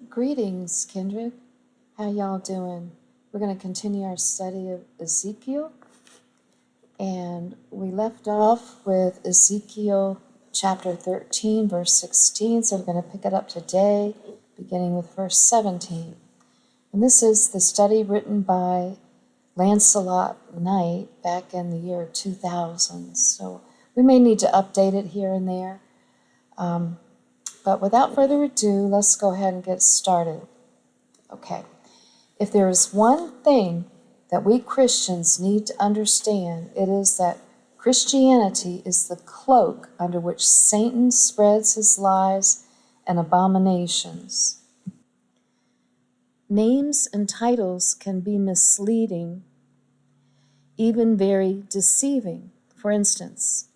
Greetings, kindred. How y'all doing? We're going to continue our study of Ezekiel. And we left off with Ezekiel chapter 13, verse 16. So we're going to pick it up today, beginning with verse 17. And this is the study written by Lancelot Knight back in the year 2000. So we may need to update it here and there. But without further ado, let's go ahead and get started. Okay. If there is one thing that we Christians need to understand, it is that Christianity is the cloak under which Satan spreads his lies and abominations. Names and titles can be misleading, even very deceiving. For instance,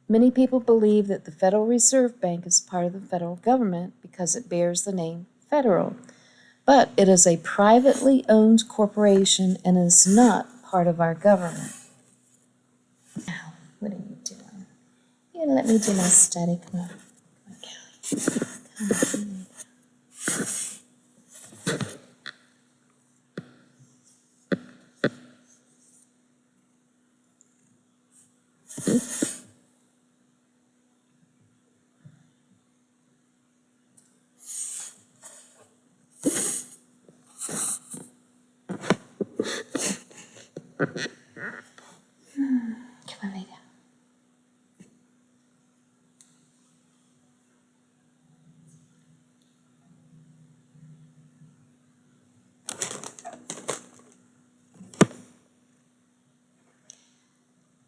many people believe that the Federal Reserve Bank is part of the federal government because it bears the name federal. But it is a privately owned corporation and is not part of our government. Now, what are you doing? You gonna let me do my study? Come on. Come on, Callie. Come on, lay down.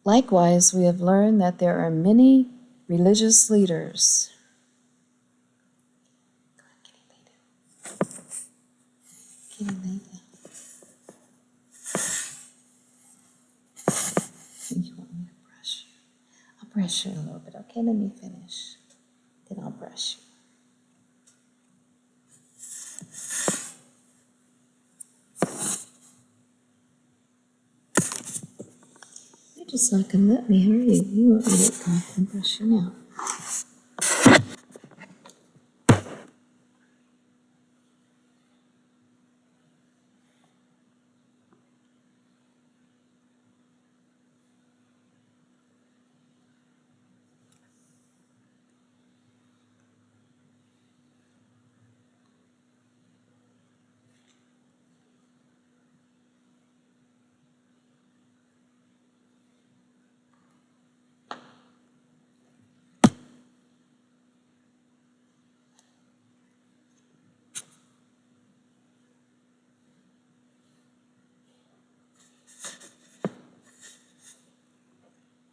Likewise, we have learned that there are many religious leaders. Can you lay down? You want me to brush you? I'll brush you a little bit. Okay, let me finish. Then I'll brush you. You're just not going to let me, are you? You want me to come up and brush you now.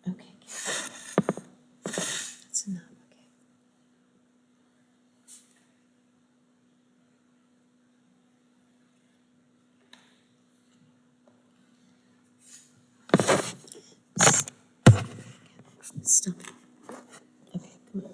Okay, that's enough. Stop it. Okay, come on.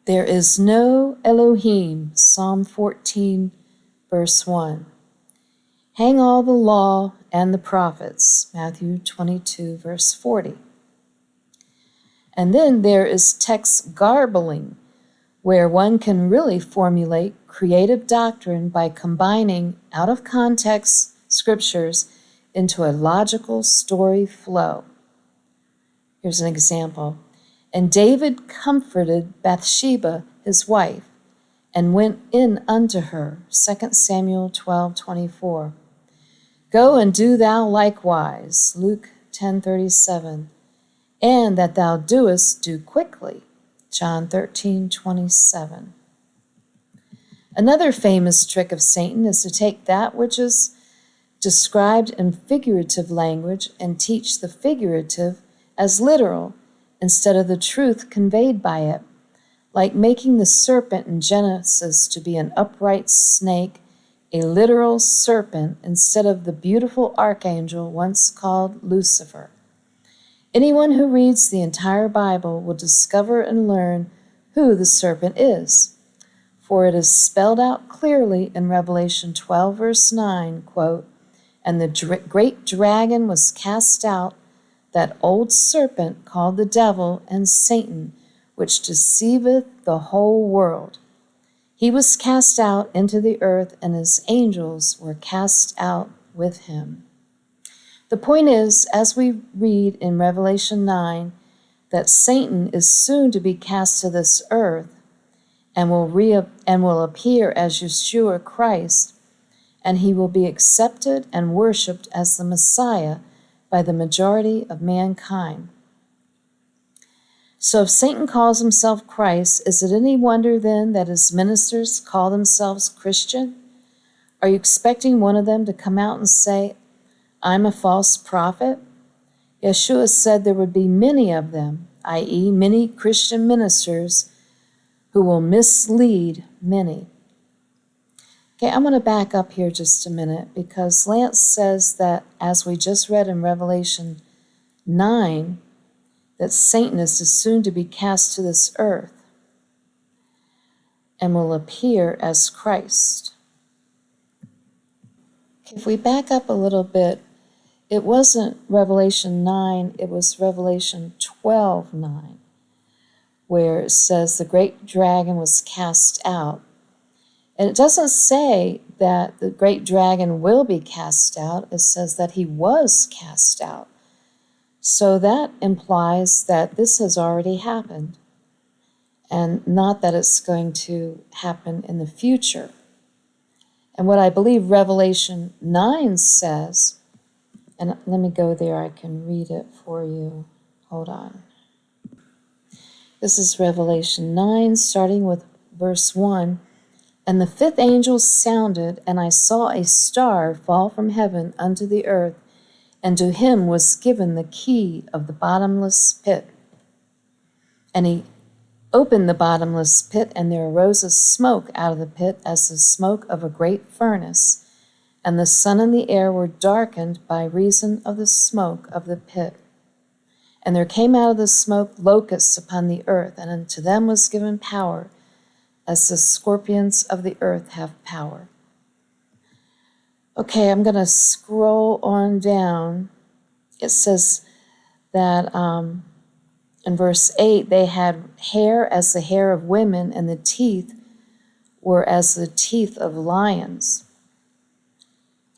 There is no Elohim, Psalm 14, verse 1. Hang all the law and the prophets, Matthew 22, verse 40. And then there is text garbling, where one can really formulate creative doctrine by combining out-of-context scriptures into a logical story flow. Here's an example. And David comforted Bathsheba, his wife, and went in unto her, 2 Samuel 12:24. Go and do thou likewise, Luke 10:37. And that thou doest, do quickly, John 13:27. Another famous trick of Satan is to take that which is described in figurative language and teach the figurative as literal instead of the truth conveyed by it. like making the serpent in Genesis to be an upright snake, a literal serpent, instead of the beautiful archangel once called Lucifer. Anyone who reads the entire Bible will discover and learn who the serpent is, for it is spelled out clearly in Revelation 12, verse 9, quote, "And the great dragon was cast out, that old serpent called the devil and Satan, which deceiveth the whole world. He was cast out into the earth, and his angels were cast out with him." The point is, as we read in Revelation 9, that Satan is soon to be cast to this earth and will appear as Yeshua Christ, and he will be accepted and worshiped as the Messiah by the majority of mankind. So if Satan calls himself Christ, is it any wonder then that his ministers call themselves Christian? Are you expecting one of them to come out and say, "I'm a false prophet"? Yeshua said there would be many of them, i.e., many Christian ministers who will mislead many. Okay, I'm going to back up here just a minute, because Lance says that, as we just read in Revelation 9, that Satan is soon to be cast to this earth and will appear as Christ. If we back up a little bit, it wasn't Revelation 9, it was Revelation 12:9, where it says the great dragon was cast out. And it doesn't say that the great dragon will be cast out, it says that he was cast out. So that implies that this has already happened, and not that it's going to happen in the future. And what I believe Revelation 9 says, and let me go there, I can read it for you. Hold on. This is Revelation 9, starting with verse 1. "And the fifth angel sounded, and I saw a star fall from heaven unto the earth, and to him was given the key of the bottomless pit. And he opened the bottomless pit, and there arose a smoke out of the pit as the smoke of a great furnace, and the sun and the air were darkened by reason of the smoke of the pit. And there came out of the smoke locusts upon the earth, and unto them was given power, as the scorpions of the earth have power." Okay, I'm going to scroll on down. It says that in verse 8, they had hair as the hair of women, and the teeth were as the teeth of lions.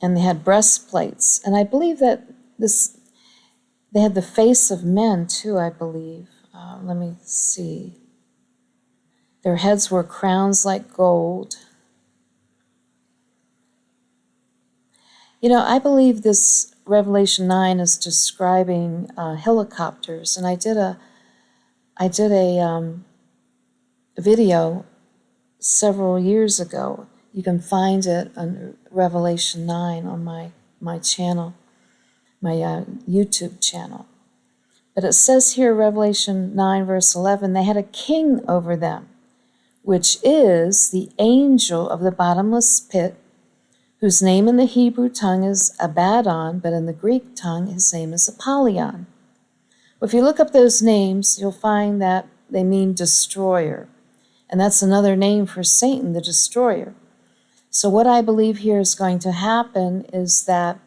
And they had breastplates. And I believe that they had the face of men too, I believe. Let me see. Their heads were crowns like gold. You know, I believe this Revelation 9 is describing helicopters, and I did a video several years ago. You can find it on Revelation 9 on my channel, my YouTube channel. But it says here, Revelation 9, verse 11, "They had a king over them, which is the angel of the bottomless pit, whose name in the Hebrew tongue is Abaddon, but in the Greek tongue his name is Apollyon." Well, if you look up those names, you'll find that they mean destroyer. And that's another name for Satan, the destroyer. So what I believe here is going to happen is that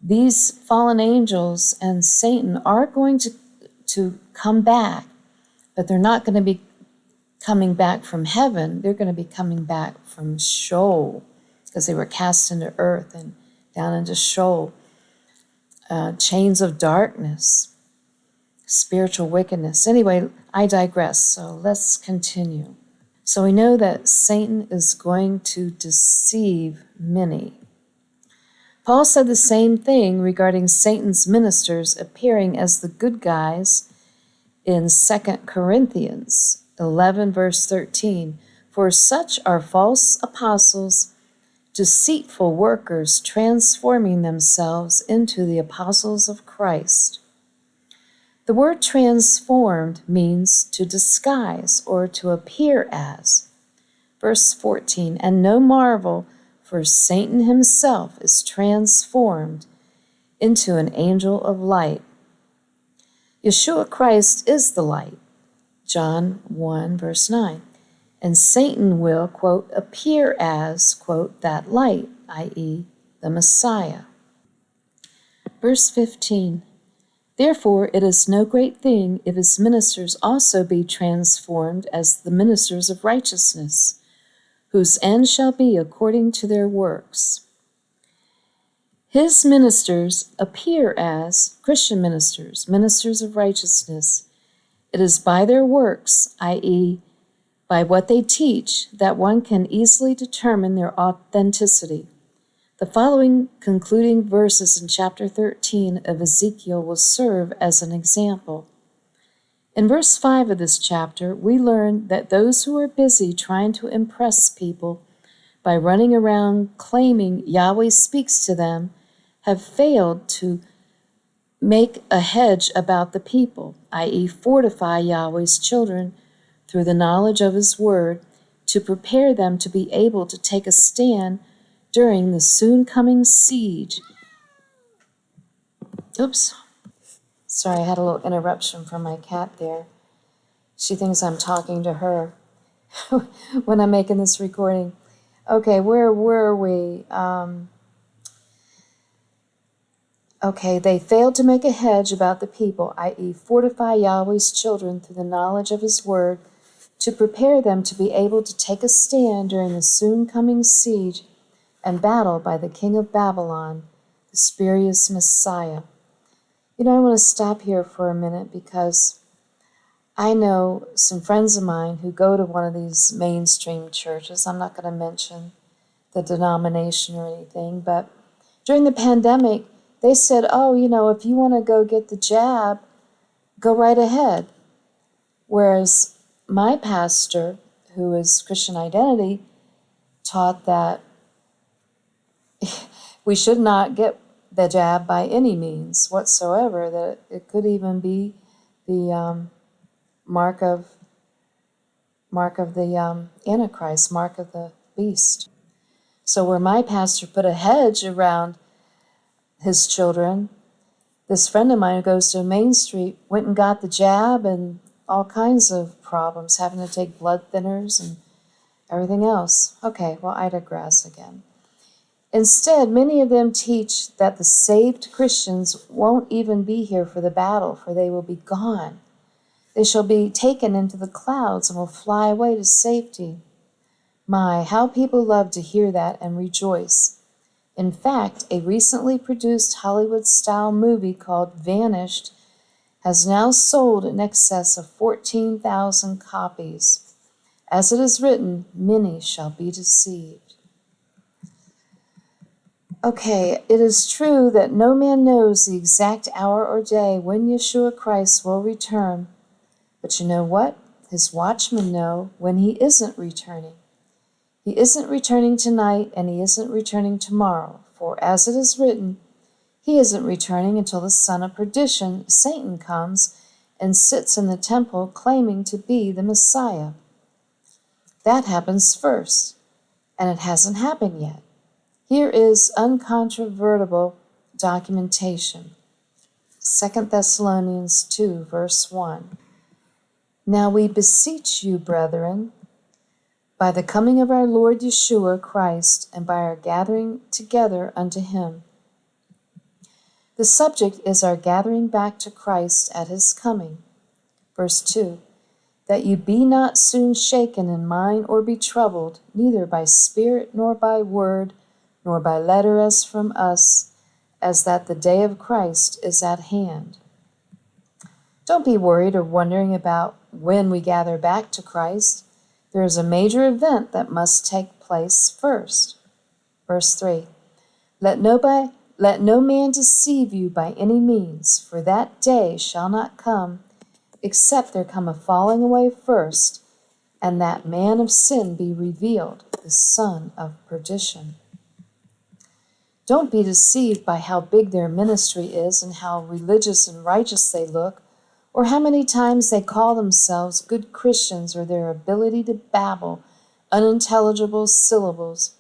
these fallen angels and Satan are going to come back, but they're not going to be coming back from heaven. They're going to be coming back from Sheol, because they were cast into earth and down into Sheol, chains of darkness, spiritual wickedness. Anyway, I digress, so let's continue. So we know that Satan is going to deceive many. Paul said the same thing regarding Satan's ministers appearing as the good guys in 2 Corinthians 11, verse 13. "For such are false apostles, deceitful workers, transforming themselves into the apostles of Christ." The word transformed means to disguise or to appear as. Verse 14, and no marvel, for Satan himself is transformed into an angel of light. Yeshua Christ is the light, John 1, verse 9. And Satan will, quote, appear as, quote, that light, i.e., the Messiah. Verse 15, therefore it is no great thing if his ministers also be transformed as the ministers of righteousness, whose end shall be according to their works. His ministers appear as Christian ministers, ministers of righteousness. It is by their works, i.e., by what they teach, that one can easily determine their authenticity. The following concluding verses in chapter 13 of Ezekiel will serve as an example. In verse 5 of this chapter, we learn that those who are busy trying to impress people by running around claiming Yahweh speaks to them have failed to make a hedge about the people, i.e., fortify Yahweh's children through the knowledge of his word to prepare them to be able to take a stand during the soon coming siege. Oops. Sorry, I had a little interruption from my cat there. She thinks I'm talking to her when I'm making this recording. Okay, where were we? Okay, they failed to make a hedge about the people, i.e., fortify Yahweh's children through the knowledge of his word to prepare them to be able to take a stand during the soon coming siege and battle by the king of Babylon, the spurious Messiah. You know, I want to stop here for a minute because I know some friends of mine who go to one of these mainstream churches. I'm not going to mention the denomination or anything, but during the pandemic, they said, oh, you know, if you want to go get the jab, go right ahead. Whereas my pastor, who is Christian Identity, taught that we should not get the jab by any means whatsoever, that it could even be the mark of the Antichrist, mark of the beast. So where my pastor put a hedge around his children, this friend of mine who goes to Main Street went and got the jab and all kinds of problems, having to take blood thinners and everything else. Okay, well, I digress again. Instead, many of them teach that the saved Christians won't even be here for the battle, for they will be gone. They shall be taken into the clouds and will fly away to safety. My, how people love to hear that and rejoice. In fact, a recently produced Hollywood-style movie called Vanished has now sold in excess of 14,000 copies. As it is written, many shall be deceived. Okay, it is true that no man knows the exact hour or day when Yeshua Christ will return. But you know what? His watchmen know when he isn't returning. He isn't returning tonight, and he isn't returning tomorrow. For as it is written, he isn't returning until the son of perdition, Satan, comes and sits in the temple claiming to be the Messiah. That happens first, and it hasn't happened yet. Here is uncontrovertible documentation. 2 Thessalonians 2, verse 1. Now we beseech you, brethren, by the coming of our Lord Yeshua Christ, and by our gathering together unto him. The subject is our gathering back to Christ at his coming. Verse 2. That you be not soon shaken in mind or be troubled, neither by spirit nor by word, nor by letter as from us, as that the day of Christ is at hand. Don't be worried or wondering about when we gather back to Christ. There is a major event that must take place first. Verse 3. Let no man deceive you by any means, for that day shall not come, except there come a falling away first, and that man of sin be revealed, the son of perdition. Don't be deceived by how big their ministry is and how religious and righteous they look, or how many times they call themselves good Christians, or their ability to babble unintelligible syllables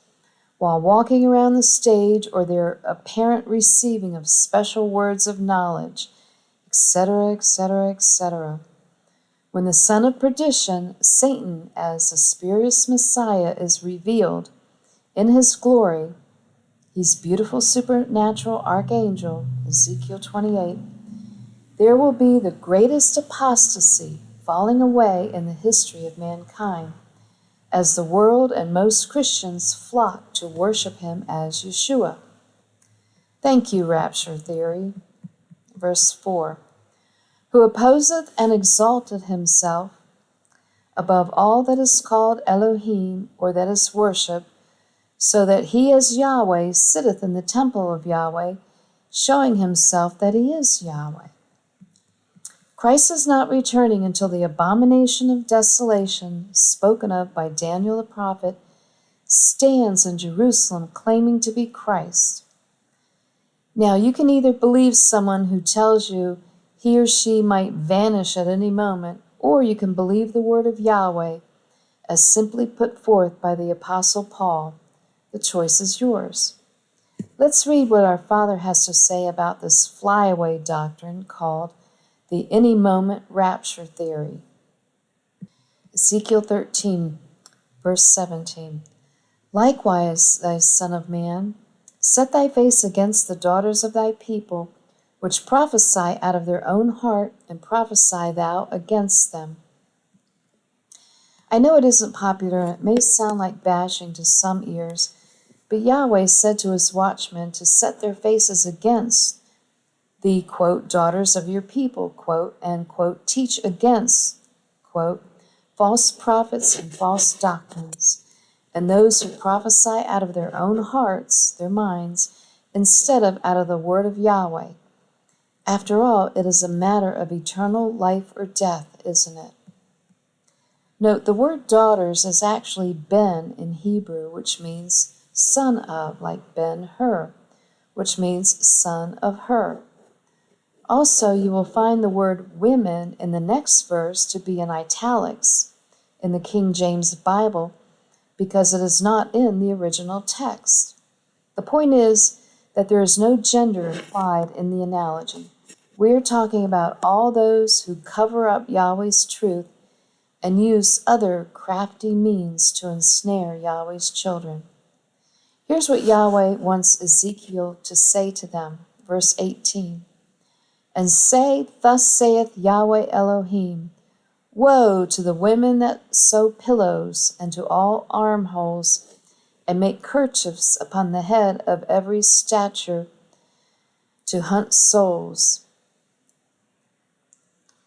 while walking around the stage, or their apparent receiving of special words of knowledge, etc., etc., etc. When the son of perdition, Satan, as the spurious Messiah, is revealed in his glory, his beautiful supernatural archangel, Ezekiel 28, there will be the greatest apostasy, falling away in the history of mankind, as the world and most Christians flock to worship him as Yeshua. Thank you, rapture theory. Verse 4. Who opposeth and exalteth himself above all that is called Elohim, or that is worshipped, so that he as Yahweh sitteth in the temple of Yahweh, showing himself that he is Yahweh. Christ is not returning until the abomination of desolation, spoken of by Daniel the prophet, stands in Jerusalem claiming to be Christ. Now, you can either believe someone who tells you he or she might vanish at any moment, or you can believe the word of Yahweh as simply put forth by the Apostle Paul. The choice is yours. Let's read what our Father has to say about this flyaway doctrine called the any moment rapture theory. Ezekiel 13, verse 17. Likewise, thy son of man, set thy face against the daughters of thy people, which prophesy out of their own heart, and prophesy thou against them. I know it isn't popular, and it may sound like bashing to some ears, but Yahweh said to his watchmen to set their faces against the, quote, daughters of your people, quote, and, quote, teach against, quote, false prophets and false doctrines, and those who prophesy out of their own hearts, their minds, instead of out of the word of Yahweh. After all, it is a matter of eternal life or death, isn't it? Note, the word daughters is actually ben in Hebrew, which means son of, like Ben-Hur, which means son of her. Also, you will find the word women in the next verse to be in italics in the King James Bible, because it is not in the original text. The point is that there is no gender implied in the analogy. We are talking about all those who cover up Yahweh's truth and use other crafty means to ensnare Yahweh's children. Here's what Yahweh wants Ezekiel to say to them, verse 18. And say, thus saith Yahweh Elohim, woe to the women that sew pillows, and to all armholes, and make kerchiefs upon the head of every stature, to hunt souls.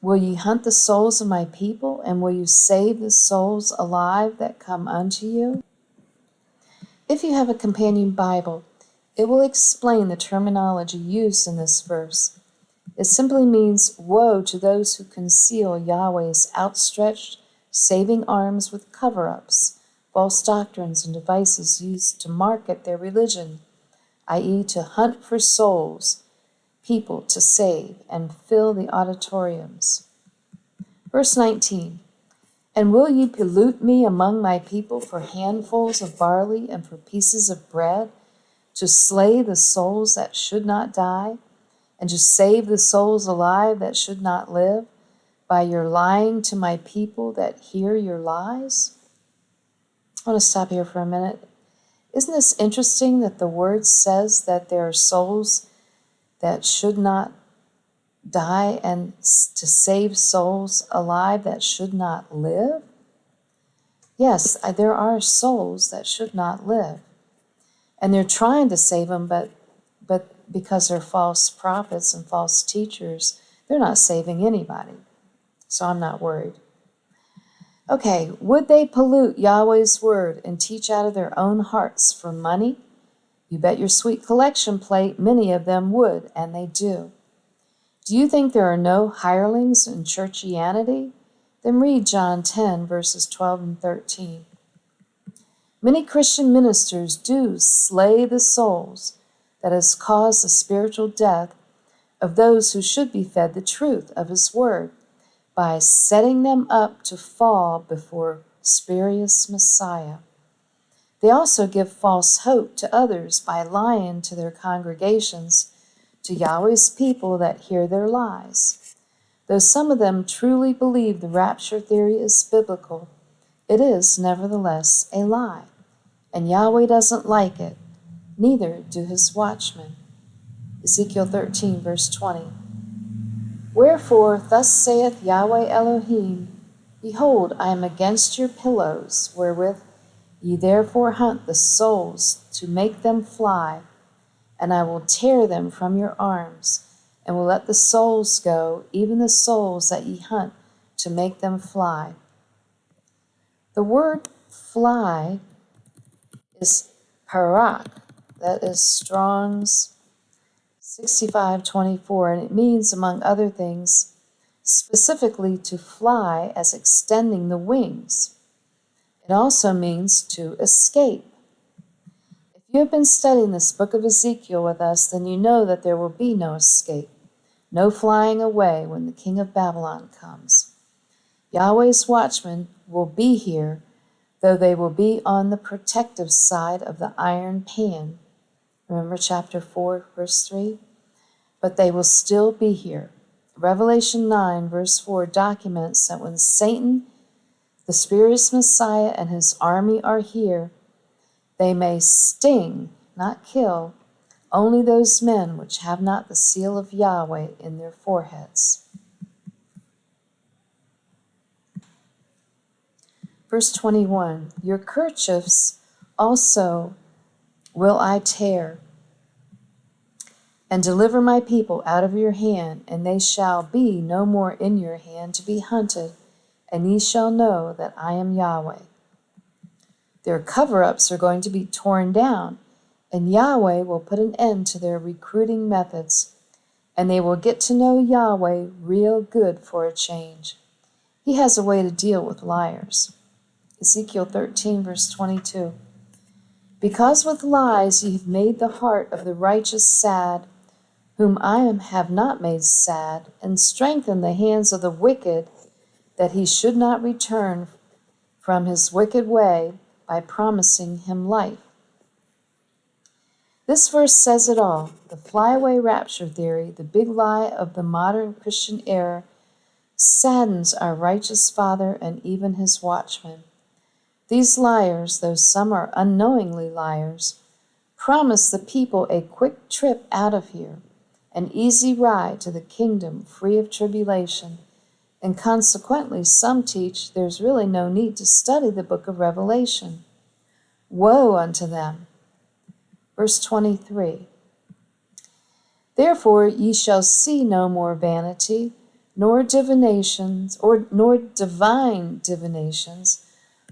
Will ye hunt the souls of my people, and will you save the souls alive that come unto you? If you have a companion Bible, it will explain the terminology used in this verse. It simply means, woe to those who conceal Yahweh's outstretched, saving arms with cover-ups, false doctrines, and devices used to market their religion, i.e. to hunt for souls, people to save, and fill the auditoriums. Verse 19, and will ye pollute me among my people for handfuls of barley and for pieces of bread, to slay the souls that should not die, and to save the souls alive that should not live, by your lying to my people that hear your lies? I want to stop here for a minute. Isn't this interesting that the word says that there are souls that should not die, and to save souls alive that should not live? Yes, there are souls that should not live. And they're trying to save them, but because they're false prophets and false teachers, they're not saving anybody. So I'm not worried. Okay, would they pollute Yahweh's word and teach out of their own hearts for money? You bet your sweet collection plate many of them would, and they do. Do you think there are no hirelings in churchianity? Then read John 10, verses 12 and 13. Many Christian ministers do slay the souls that has caused the spiritual death of those who should be fed the truth of his word, by setting them up to fall before spurious Messiah. They also give false hope to others by lying to their congregations, to Yahweh's people that hear their lies. Though some of them truly believe the rapture theory is biblical, it is nevertheless a lie, and Yahweh doesn't like it, neither do his watchmen. Ezekiel 13, verse 20. Wherefore, thus saith Yahweh Elohim, Behold, I am against your pillows, wherewith ye therefore hunt the souls, to make them fly, and I will tear them from your arms, and will let the souls go, even the souls that ye hunt, to make them fly. The word fly is parak, that is Strong's 6524, and it means, among other things, specifically to fly as extending the wings. It also means to escape. If you have been studying this book of Ezekiel with us, then you know that there will be no escape, no flying away when the king of Babylon comes. Yahweh's watchmen will be here, though they will be on the protective side of the iron pan. Remember chapter 4, verse 3? But they will still be here. Revelation 9, verse 4 documents that when Satan, the spurious Messiah, and his army are here, they may sting, not kill, only those men which have not the seal of Yahweh in their foreheads. Verse 21, Your kerchiefs also will I tear, and deliver my people out of your hand, and they shall be no more in your hand to be hunted, and ye shall know that I am Yahweh. Their cover-ups are going to be torn down, and Yahweh will put an end to their recruiting methods, and they will get to know Yahweh real good for a change. He has a way to deal with liars. Ezekiel 13, verse 22. Because with lies ye have made the heart of the righteous sad, whom I have not made sad, and strengthened the hands of the wicked, that he should not return from his wicked way by promising him life. This verse says it all. The flyaway rapture theory, the big lie of the modern Christian era, saddens our righteous Father and even his watchmen. These liars, though some are unknowingly liars, promise the people a quick trip out of here, an easy ride to the kingdom free of tribulation, and consequently some teach there's really no need to study the book of Revelation. Woe unto them. Verse 23. Therefore ye shall see no more vanity, nor divinations, nor divine divinations,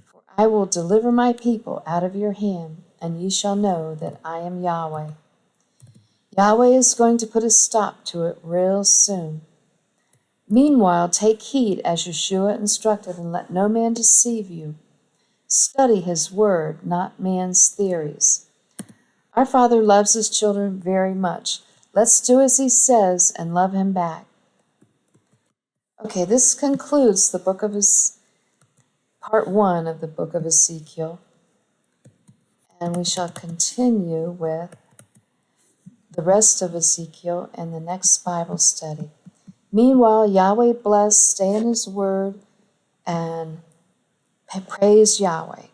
for I will deliver my people out of your hand, and ye shall know that I am Yahweh. Yahweh is going to put a stop to it real soon. Meanwhile, take heed as Yeshua instructed, and let no man deceive you. Study his word, not man's theories. Our Father loves his children very much. Let's do as he says and love him back. Okay, this concludes the book of part 1 of the book of Ezekiel. And we shall continue with the rest of Ezekiel in the next Bible study. Meanwhile, Yahweh bless, stay in his word, and praise Yahweh.